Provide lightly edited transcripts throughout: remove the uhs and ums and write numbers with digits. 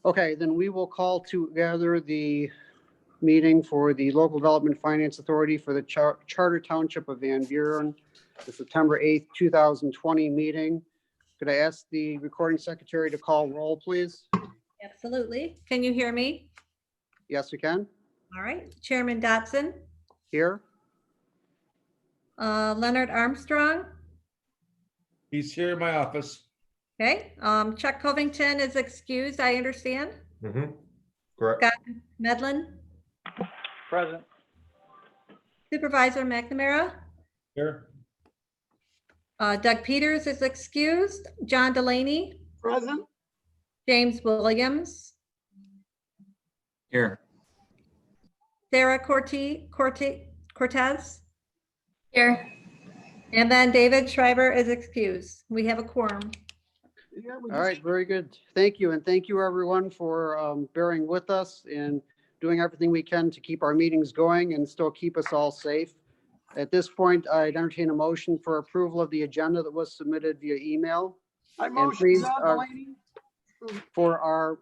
Okay, then we will call together the meeting for the Local Development Finance Authority for the Charter Township of Van Buren, the September 8th, 2020 meeting. Could I ask the recording secretary to call roll, please? Absolutely. Can you hear me? Yes, we can. All right. Chairman Dotson, Here. Leonard Armstrong. He's here in my office. Okay. Chuck Covington is excused, I understand. Correct. Scott Medlin, Present. Supervisor McNamara. Here. Doug Peters is excused. John Delaney, Present. James Williams, Here. Sarah Cortez, Here. and then David Schreiber is excused. We have a quorum. Yeah, we All right, very good. Thank you. And thank you, everyone, for bearing with us and doing everything we can to keep our meetings going and still keep us all safe. At this point, I'd entertain a motion for approval of the agenda that was submitted via email. I motion please, John Delaney. For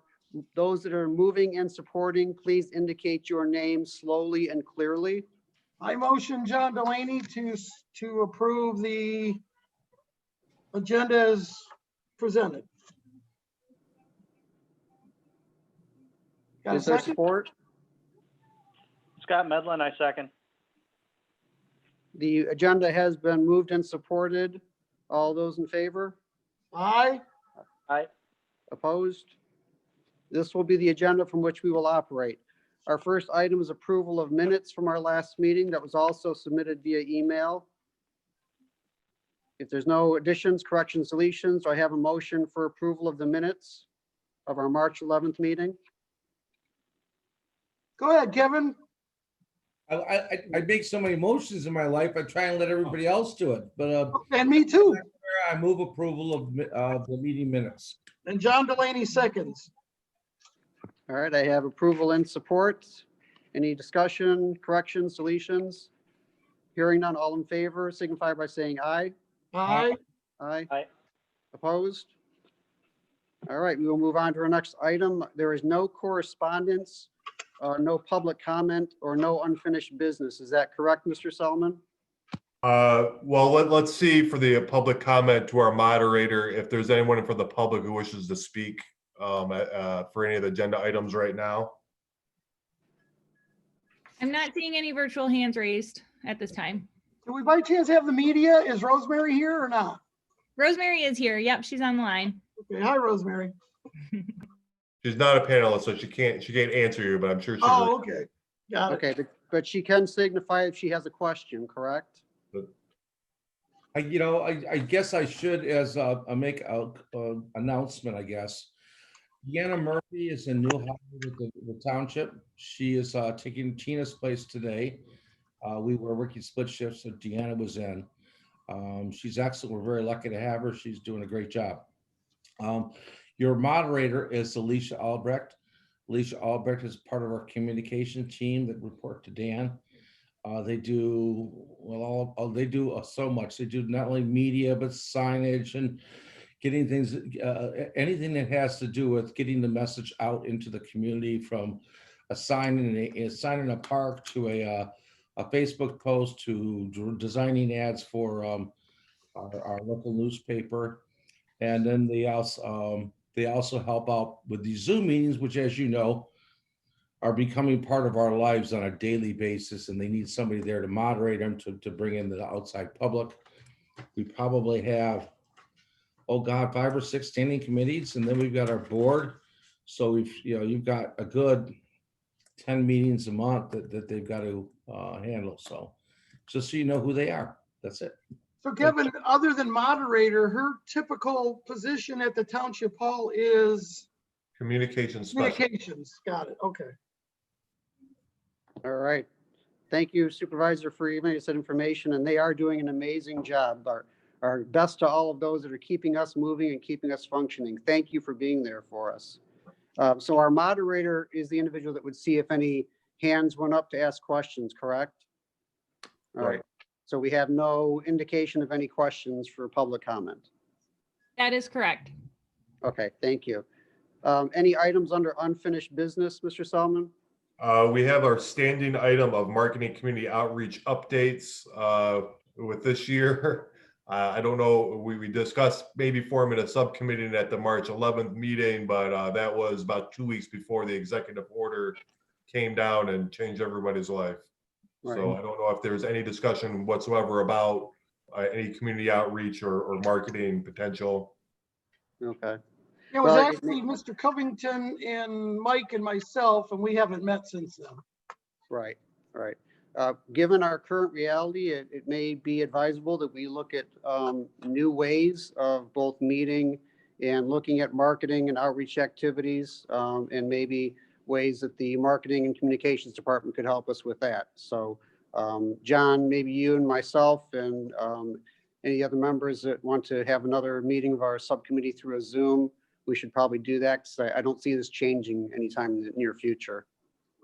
those that are moving and supporting, please indicate your name slowly and clearly. I motion John Delaney to approve the agenda as presented. Got a Is there second? support? Scott Medlin, I second. The agenda has been moved and supported. All those in favor? Aye. Aye. Opposed? This will be the agenda from which we will operate. Our first item is approval of minutes from our last meeting that was also submitted via email. If there's no additions, corrections, deletions, do I have a motion for approval of the minutes of our March 11th meeting? Go ahead, Kevin. I make so many motions in my life. I try and let everybody else do it, but And me too. I move approval of the meeting minutes. And John Delaney seconds. All right, I have approval and support. Any discussion, corrections, deletions? Hearing none, all in favor signify by saying aye. Aye. Aye. Aye. Opposed? All right, we will move on to our next item. There is no correspondence, no public comment, or no unfinished business. Is that correct, Mr. Solomon? Well, let's see for the public comment to our moderator, if there's anyone from the public who wishes to speak for any of the agenda items right now. I'm not seeing any virtual hands raised at this time. Do we by chance have the media? Is Rosemary here or not? Rosemary is here. Yep, she's on the line. Okay, hi, Rosemary. She's not a panelist, so she can't answer you, but I'm sure she Oh, will. okay. Got it. Okay, but she can signify if she has a question, correct? I guess I should, as a make a announcement, I guess. Deanna Murphy is a new hire with the township. She is taking Tina's place today. We were working split shifts, so Deanna was in. She's excellent. We're very lucky to have her. She's doing a great job. Your moderator is Alicia Albrecht. Alicia Albrecht is part of our communication team that report to Dan. They do they do so much. They do not only media but signage and getting things, anything that has to do with getting the message out into the community, from a sign in a park to a Facebook post to designing ads for our local newspaper. And then they also help out with these Zoom meetings, which, as you know, are becoming part of our lives on a daily basis, and they need somebody there to moderate them, to bring in the outside public. We probably have, 5 or 6 standing committees, and then we've got our board. So you've got a good 10 meetings a month that they've got to handle. So just so you know who they are, that's it. So Kevin, other than moderator, her typical position at the township hall is Communications specialist. communications. Got it. Okay. All right. Thank you, Supervisor, for giving us that information, and they are doing an amazing job. Our best to all of those that are keeping us moving and keeping us functioning. Thank you for being there for us. So our moderator is the individual that would see if any hands went up to ask questions, correct? All right. So we have no indication of any questions for public comment. That is correct. Okay, thank you. Any items under unfinished business, Mr. Solomon? We have our standing item of marketing community outreach updates with this year. I don't know, we discussed maybe forming a subcommittee at the March 11th meeting, but that was about 2 weeks before the executive order came down and changed everybody's life. So Right. I don't know if there's any discussion whatsoever about any community outreach or marketing potential. Okay, It was Well, it actually Mr. Covington and Mike and myself, and we haven't met since then. right, right. Given our current reality, it may be advisable that we look at new ways of both meeting and looking at marketing and outreach activities, and maybe ways that the marketing and communications department could help us with that. So, John, maybe you and myself and any other members that want to have another meeting of our subcommittee through a Zoom, we should probably do that because I don't see this changing anytime in the near future.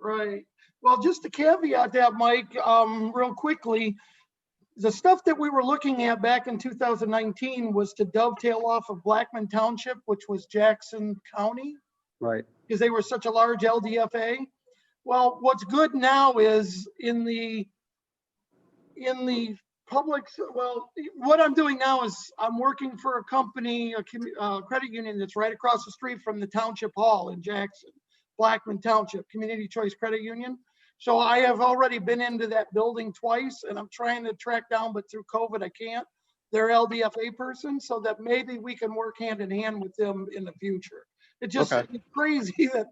Right. Well, just to caveat that, Mike, real quickly, the stuff that we were looking at back in 2019 was to dovetail off of Blackman Township, which was Jackson County, Right, because they were such a large LDFA. Well, what's good now is in the public, well, what I'm doing now is I'm working for a company, a credit union that's right across the street from the Township Hall in Jackson, Blackman Township Community Choice Credit Union. So I have already been into that building twice, and I'm trying to track down, but through COVID, I can't, their LDFA person, so that maybe we can work hand in hand with them in the future. It's Okay. crazy that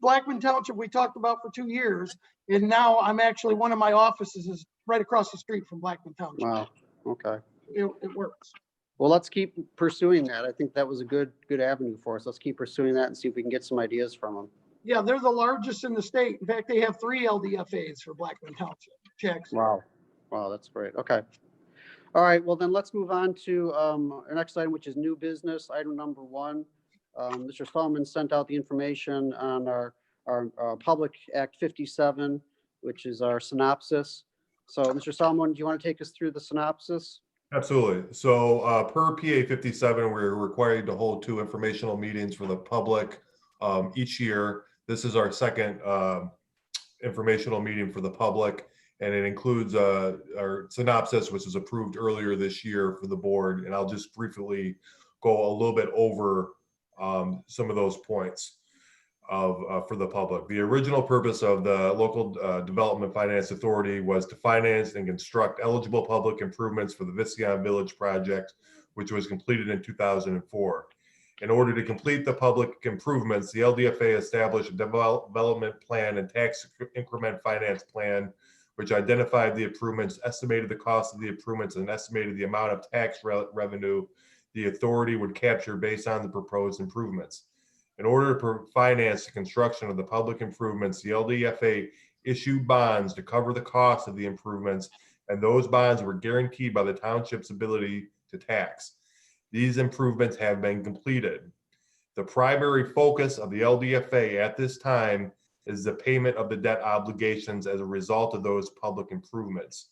Blackman Township, we talked about for 2 years, and now I'm actually, one of my offices is right across the street from Blackman Township. wow, okay. It works. Well, let's keep pursuing that. I think that was a good avenue for us. Let's keep pursuing that and see if we can get some ideas from them. Yeah, they're the largest in the state. In fact, they have 3 LDFAs for Blackman Township. Jackson. Wow. Wow, that's great. Okay. All right, well then let's move on to our next item, which is new business, item number 1. Mr. Solomon sent out the information on our Public Act 57, which is our synopsis. So Mr. Solomon, do you want to take us through the synopsis? Absolutely. So per PA 57, we're required to hold 2 informational meetings for the public each year. This is our second informational meeting for the public, and it includes our synopsis, which was approved earlier this year for the board. And I'll just briefly go a little bit over some of those points for the public. The original purpose of the Local Development Finance Authority was to finance and construct eligible public improvements for the Viscon Village project, which was completed in 2004. In order to complete the public improvements, the LDFA established a development plan and tax increment finance plan, which identified the improvements, estimated the cost of the improvements, and estimated the amount of tax revenue the authority would capture based on the proposed improvements. In order to finance the construction of the public improvements, the LDFA issued bonds to cover the cost of the improvements, and those bonds were guaranteed by the township's ability to tax. These improvements have been completed. The primary focus of the LDFA at this time is the payment of the debt obligations as a result of those public improvements.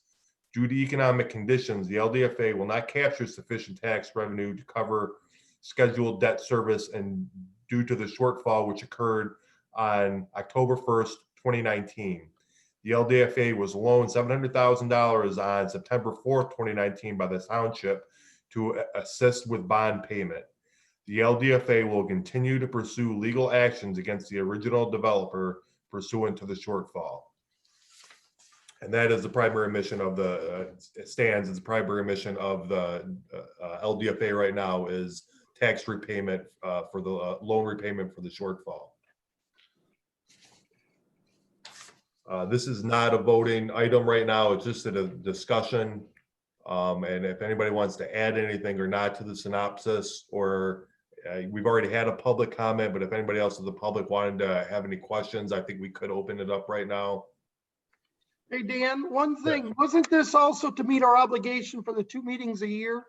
Due to economic conditions, the LDFA will not capture sufficient tax revenue to cover scheduled debt service, and due to the shortfall which occurred on October 1st, 2019. The LDFA was loaned $700,000 on September 4th, 2019 by the township to assist with bond payment. The LDFA will continue to pursue legal actions against the original developer pursuant to the shortfall. And that is the primary mission of the, it stands as the primary mission of the LDFA right now, is tax repayment for the loan repayment for the shortfall. This is not a voting item right now. It's just a discussion. And if anybody wants to add anything or not to the synopsis, or we've already had a public comment, but if anybody else in the public wanted to have any questions, I think we could open it up right now. Hey, Dan, one thing, wasn't this also to meet our obligation for the 2 meetings a year?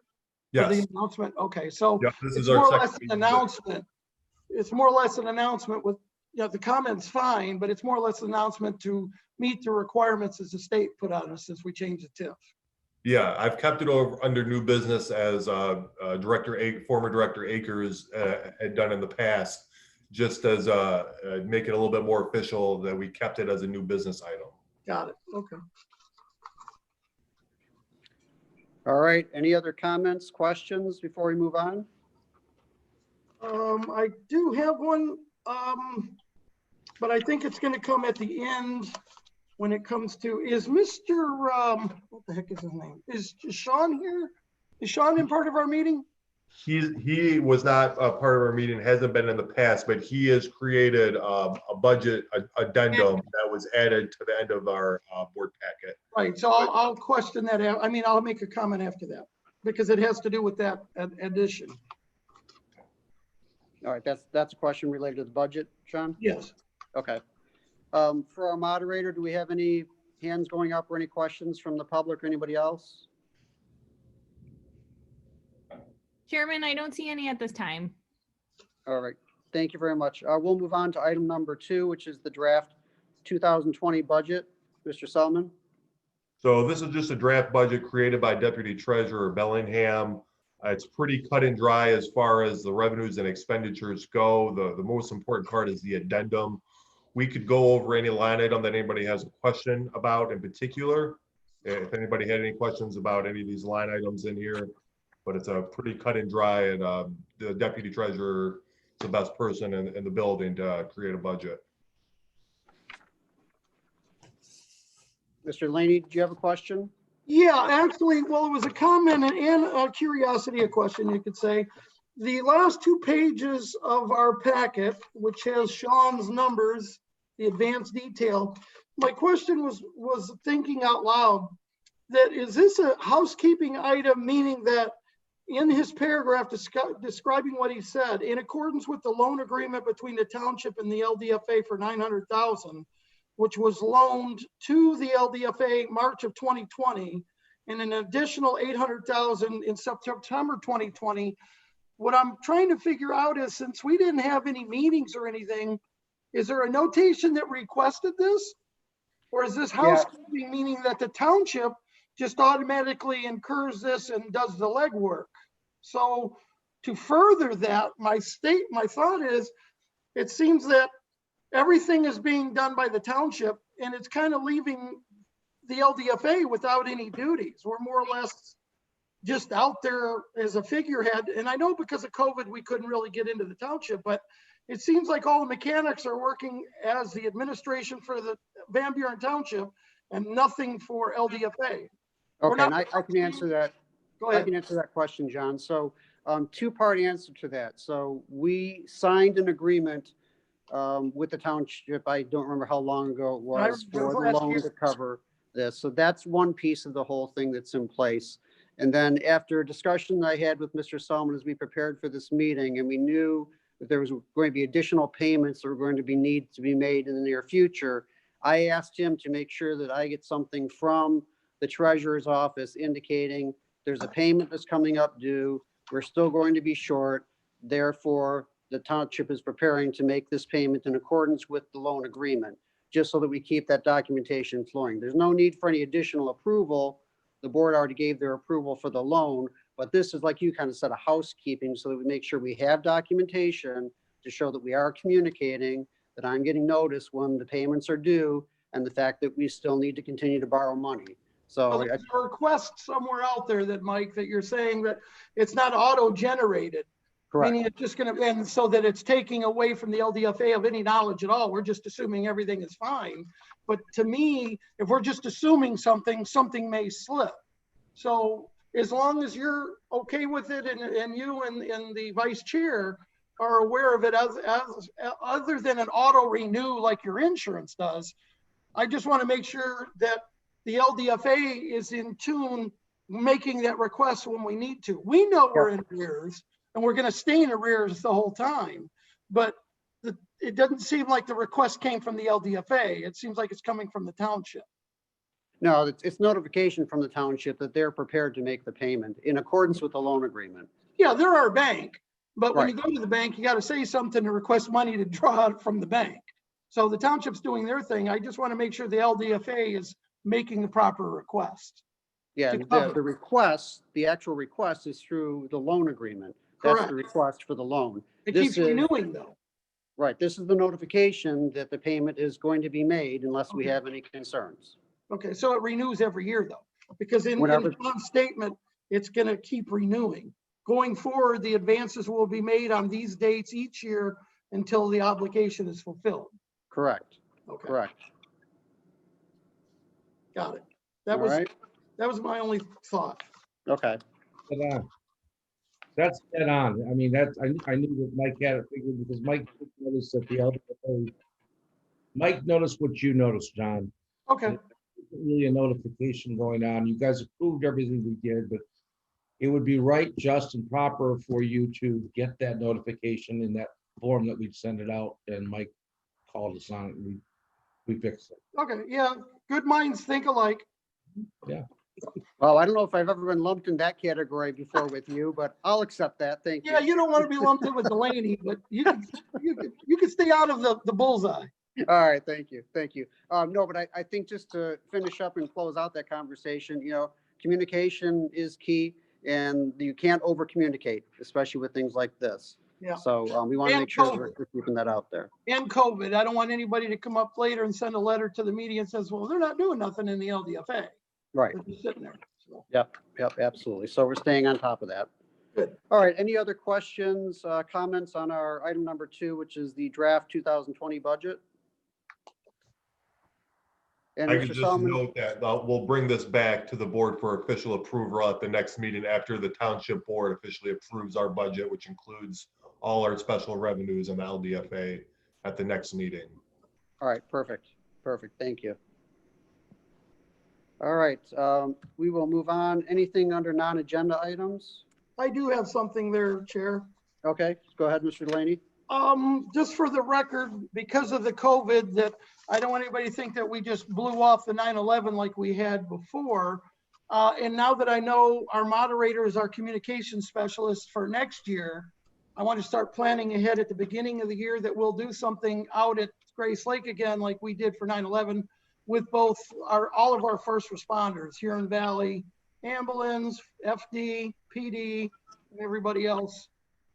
For the Yes. announcement? Okay, so Yep, this it's is our more or second less an meeting. announcement. It's more or less an announcement with, the comment's fine, but it's more or less an announcement to meet the requirements as the state put on us since we changed the TIF. Yeah, I've kept it over under new business as former Director Akers had done in the past, just as make it a little bit more official that we kept it as a new business item. Got it. Okay. All right, any other comments, questions before we move on? I do have one, but I think it's gonna come at the end when it comes to, is Mr., what the heck is his name? Is Sean here? Is Sean in part of our meeting? He was not a part of our meeting, hasn't been in the past, but he has created a budget addendum that was added to the end of our board packet. Right, so I'll question that. I mean, I'll make a comment after that because it has to do with that addition. All right, that's a question related to the budget, Sean? Yes. Okay. For our moderator, do we have any hands going up or any questions from the public or anybody else? Chairman, I don't see any at this time. All right, thank you very much. We'll move on to item number 2, which is the draft 2020 budget. Mr. Selman? So this is just a draft budget created by Deputy Treasurer Bellingham. It's pretty cut and dry as far as the revenues and expenditures go. The most important part is the addendum. We could go over any line item that anybody has a question about in particular. If anybody had any questions about any of these line items in here, but it's a pretty cut and dry, and the Deputy Treasurer is the best person in the building to create a budget. Mr. Laney, do you have a question? Yeah, actually, well, it was a comment and a curiosity, a question, you could say. The last 2 pages of our packet, which has Sean's numbers, the advanced detail, my question was thinking out loud, that is this a housekeeping item, meaning that in his paragraph describing what he said, in accordance with the loan agreement between the township and the LDFA for $900,000, which was loaned to the LDFA March of 2020, and an additional $800,000 in September 2020. What I'm trying to figure out is, since we didn't have any meetings or anything, is there a notation that requested this? Or is this housekeeping, meaning that the township just automatically incurs this and does the legwork? So to further that, my thought is, it seems that everything is being done by the township, and it's kind of leaving the LDFA without any duties. We're more or less just out there as a figurehead. And I know because of COVID, we couldn't really get into the township, but it seems like all the mechanics are working as the administration for the Van Buren Township and nothing for LDFA. Okay, and I can answer that. Go I ahead. can answer that question, John. So 2-part answer to that. So we signed an agreement with the township. I don't remember how long ago it was, for the last loan year. to cover this. So that's one piece of the whole thing that's in place. And then after a discussion I had with Mr. Solomon as we prepared for this meeting, and we knew that there was going to be additional payments that were going to need to be made in the near future, I asked him to make sure that I get something from the treasurer's office indicating there's a payment that's coming up due. We're still going to be short. Therefore, the township is preparing to make this payment in accordance with the loan agreement, just so that we keep that documentation flowing. There's no need for any additional approval. The board already gave their approval for the loan, but this is, like you kind of said, a housekeeping, so that we make sure we have documentation to show that we are communicating, that I'm getting notice when the payments are due, and the fact that we still need to continue to borrow money. So Well, there's a request somewhere out there that, Mike, that you're saying that it's not auto-generated. correct. Meaning it's just going to, and so that it's taking away from the LDFA of any knowledge at all. We're just assuming everything is fine. But to me, if we're just assuming something, something may slip. So as long as you're okay with it, and you and the vice chair are aware of it as other than an auto renew like your insurance does, I just want to make sure that the LDFA is in tune, making that request when we need to. We know we're in arrears, and we're going to stay in arrears the whole time, but it doesn't seem like the request came from the LDFA. It seems like it's coming from the township. No, it's notification from the township that they're prepared to make the payment in accordance with the loan agreement. Yeah, they're our bank, but when you Right. go to the bank, you got to say something to request money to draw out from the bank. So the township's doing their thing. I just want to make sure the LDFA is making the proper request. Yeah, To the cover. request, the actual request is through the loan agreement. That's Correct. the request for the loan. It This keeps is- renewing though. Right, this is the notification that the payment is going to be made unless we Okay. have any concerns. Okay, so it renews every year though, because in Whenever- John's statement, it's gonna keep renewing. Going forward, the advances will be made on these dates each year until the obligation is fulfilled. Correct, Okay, correct. got it. All That was, right, that was my only thought. okay, Dead on. That's dead on. I mean, that's, I knew that Mike had it figured because Mike noticed that the LDFA. Mike noticed what you noticed, John. Okay, Really a notification going on. You guys approved everything we did, but it would be right, just, and proper for you to get that notification in that form that we'd send it out, and Mike called us on it, and we fixed it. okay, yeah, good minds think alike. well, I don't know if I've ever been lumped in that category before with you, but I'll accept that, thank you. Yeah, you don't want to be lumped in with Delaney, but you can stay out of the bullseye. All right, thank you, thank you. No, but I think just to finish up and close out that conversation, communication is key, and you can't over communicate, especially with things like this. Yeah. So we want to And make sure COVID. we're keeping that out there. And COVID, I don't want anybody to come up later and send a letter to the media and says, well, they're not doing nothing in the LDFA. Right, They're just sitting there. So, yep, absolutely. So we're staying on top of that. Good. All right, any other questions, comments on our item number 2, which is the draft 2020 budget? And I Mr. could just Solomon, note that we'll bring this back to the board for official approval at the next meeting after the township board officially approves our budget, which includes all our special revenues and the LDFA at the next meeting. all right, perfect, thank you. All right, we will move on. Anything under non-agenda items? I do have something there, Chair. Okay, go ahead, Mr. Delaney. Just for the record, because of the COVID, that I don't want anybody to think that we just blew off the 9/11 like we had before. And now that I know our moderator is our communication specialist for next year, I want to start planning ahead at the beginning of the year that we'll do something out at Grace Lake again, like we did for 9/11, with both all of our first responders here in Valley, ambulance, FD, PD, and everybody else,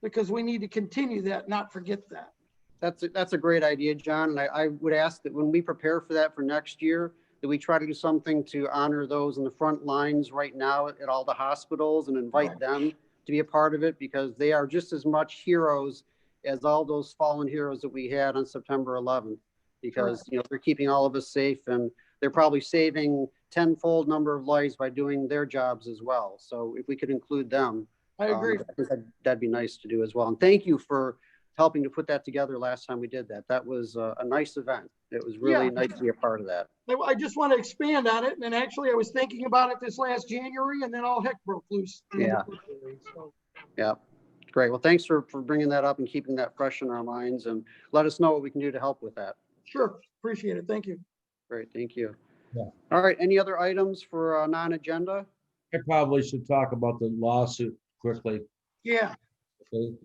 because we need to continue that, not forget that. That's a great idea, John. And I would ask that when we prepare for that for next year, that we try to do something to honor those in the front lines right now at all the hospitals and invite them to be a part of it, because they are just as much heroes as all those fallen heroes that we had on September 11th, because, they're keeping all of us safe, and they're probably saving tenfold number of lives by doing their jobs as well. So if we could include them, I agree. I think that'd be nice to do as well. And thank you for helping to put that together last time we did that. That was a nice event. It was really Yeah. nice to be a part of that. I just want to expand on it. And actually, I was thinking about it this last January, and then all heck broke loose. Yeah. So, Yeah, great. Well, thanks for bringing that up and keeping that fresh in our minds, and let us know what we can do to help with that. sure, appreciate it. Thank you. Great, thank you. Yeah. All right, any other items for non-agenda? I probably should talk about the lawsuit quickly. Yeah, Okay.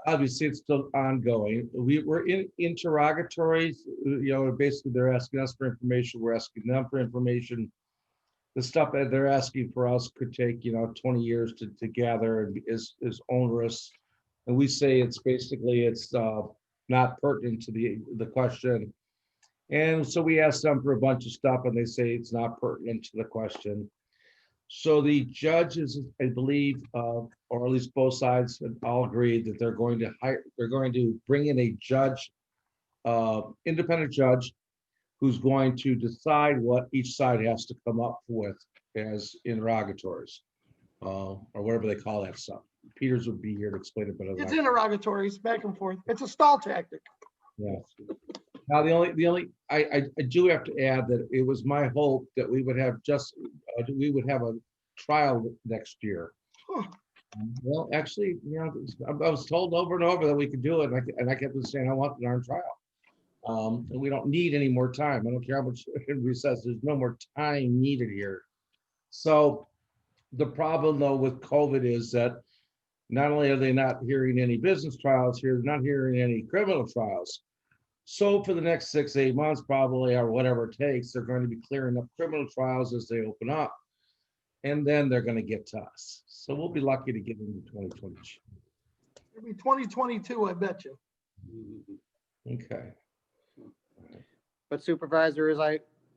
Obviously, it's still ongoing. We're in interrogatories, basically they're asking us for information, we're asking them for information. The stuff that they're asking for us could take, 20 years to gather and is onerous. And we say it's not pertinent to the question. And so we asked them for a bunch of stuff and they say it's not pertinent to the question. So the judges, I believe, or at least both sides have all agreed that they're going to bring in a judge, independent judge, who's going to decide what each side has to come up with as interrogatories, or whatever they call that stuff. Peters would be here to explain it better than it's I. interrogatories back and forth. It's a stall tactic. Yeah. Now, I do have to add that it was my hope that we would have a trial next year. Huh. Well, actually, I was told over and over that we could do it, and I kept saying I want the darn trial. And we don't need any more time. I don't care how much everybody says, there's no more time needed here. So the problem though with COVID is that not only are they not hearing any business trials here, they're not hearing any criminal trials. So for the next 6-8 months, probably, or whatever it takes, they're going to be clearing up criminal trials as they open up. And then they're going to get to us. So we'll be lucky to get into 2022. It'll be 2022, I bet you. Okay. But Supervisor,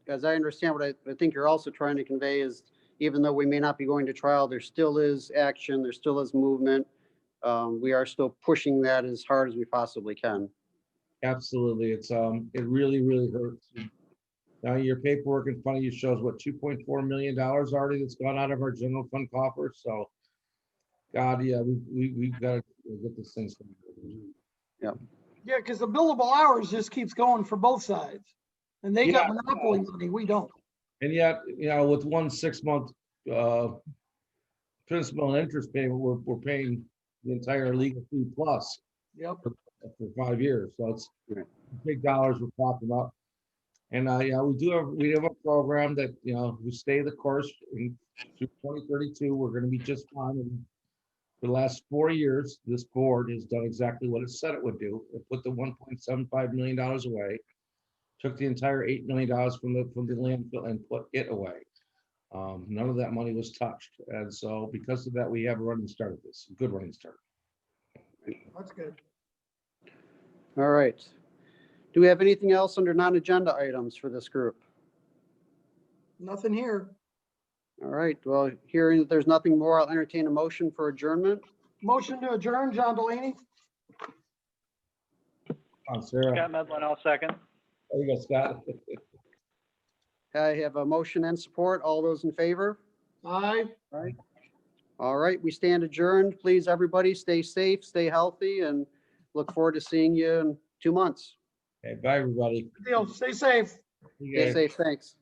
as I understand, what I think you're also trying to convey is, even though we may not be going to trial, there still is action, there still is movement. We are still pushing that as hard as we possibly can. Absolutely. It really, really hurts. Now your paperwork in front of you shows what, $2.4 million already that's gone out of our general fund coffers. So God, yeah, we've got to get this thing started. Yeah, because the billable hours just keeps going for both sides. And they got Yeah. monopoly money, we don't. And yet, with 1 6-month principal and interest payment, we're paying the entire legal fee plus Yep. for 5 years. So it's Right. big dollars we're talking about. And yeah, we have a program that, we stay the course through 2032. We're going to be just fine. And for the last 4 years, this board has done exactly what it said it would do. It put the $1.75 million away, took the entire $8 million from the landfill and put it away. None of that money was touched. And so because of that, we have a running start at this, a good running start. That's good. All right. Do we have anything else under non-agenda items for this group? Nothing here. All right, well, hearing that there's nothing more, I'll entertain a motion for adjournment. Motion to adjourn, John Delaney. Sarah, Scott Medlin, I'll second. there you go, Scott. I have a motion and support. All those in favor? Aye. All right, we stand adjourned. Please, everybody, stay safe, stay healthy, and look forward to seeing you in 2 months. Okay, bye, everybody. Good deal. Stay safe. You Stay guys. safe, thanks.